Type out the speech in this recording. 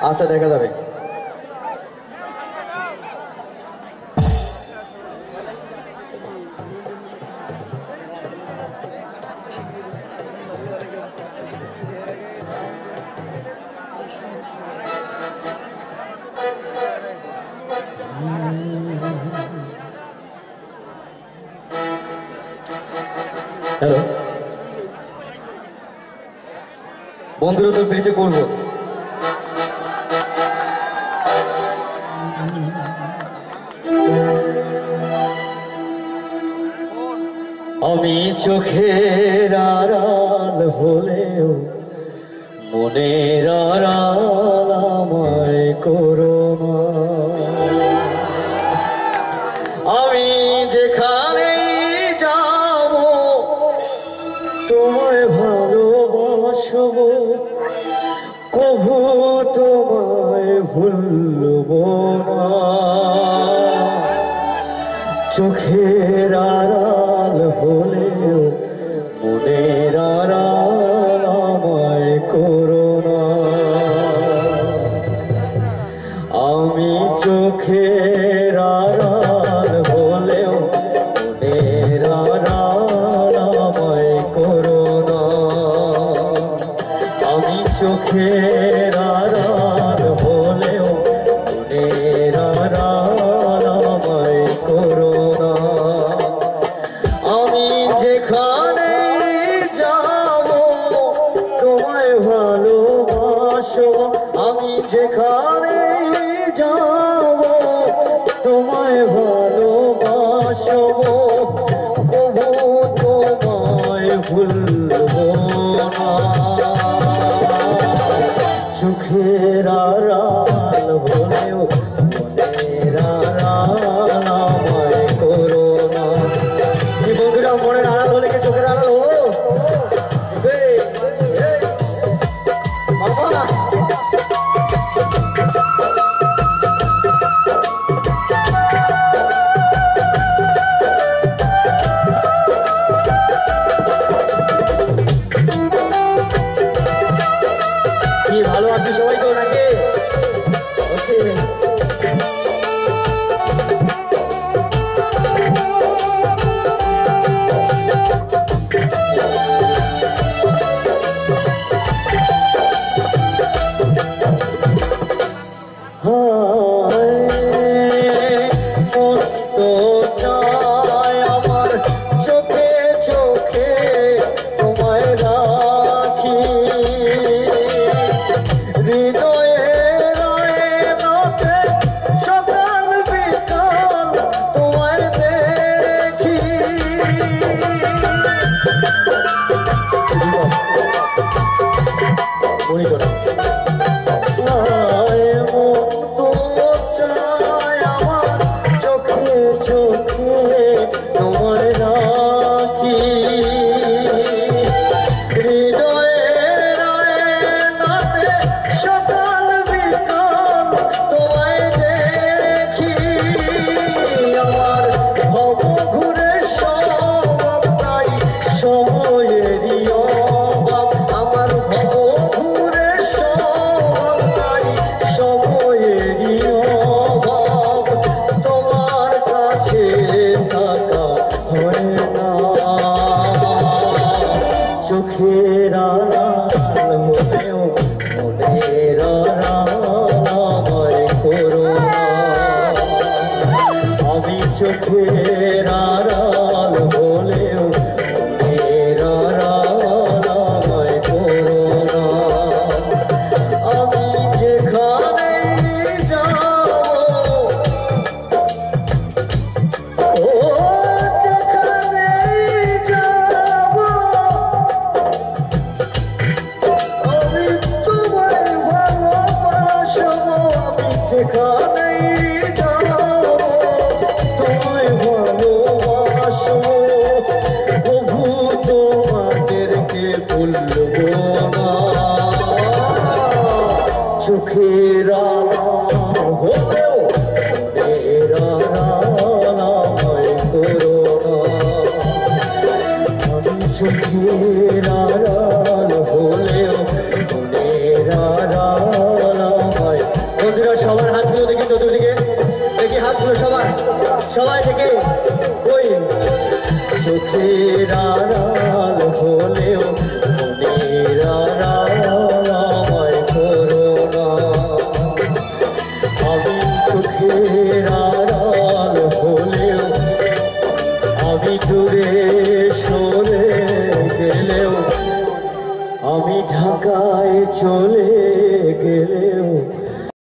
আচ্ছা দেখা যাবে। হ্যালো বন্ধুরা, তো প্রীতি করবো। আমি চোখের আড়াল হলেও মনের আড়াল আমায় করো না। আমি যেখানে যাব তোমায় ভালোবাসবো, কভু তোমায় ভুলব না। চোখের আড়াল হলেও মনের আড়াল আমায় করো না। আমি চোখের আড়াল হলেও মনের আড়াল আমায় করো না। আমি চোখের আড়াল হলেও মনের আড়াল আমায় করো না। আমি যেখানে যাব তোমায় ভালোবাসবো, আমি যেখানে যাব তোমায় ভালোবাসবো, কবু তোমায় ভুলব না। চোখের আড়াল হলেও মনের আড়াল আমায় করো না। কি বন্ধুরা, মনের আড়াল হলে কি চোখের আড়াল হবো? কি ভালো আছি সবাই তো নাকি? আমার চোখে চোখে তোমায় রাখি, হৃদয়ে রাতে সকাল বিকাল তোমায় দেখি। আমার চোখে চোখে তোমায় রাখি, হৃদয়ে রাতে সকাল বিকাল তোমায় দেখি। আমার ভব ঘুরে সব তাই সময়েরই অভাব, আমার ভব ঘুরে সব তাই সময়েরই অভাব। তোমার কাছে থাকা হয় না। চোখের আড়াল হলেও মনের আড়াল আমায় করো না। আমি চোখের আড়াল হলেও মনের আড়াল আমায় করো না। আমি যেখানে যাব যেখানে যাব আমি তোমায় ভালোবাসবো, আমি যেখানে যাব তোমায় ভালোবাসবো, কভু তোমাদেরকে ভুলব না। চোখের আড়াল হলেও মনের আড়াল আমায় করো না। আমি চোখের আড়াল হলেও মনের আড়াল আমায় কোথায় থেকে কই চোখের আড়াল হলেও মনের আড়াল আমায় করো না। আমি চোখের আড়াল হলেও আমি দূরে সরে গেলেও আমি ঢাকায় চলে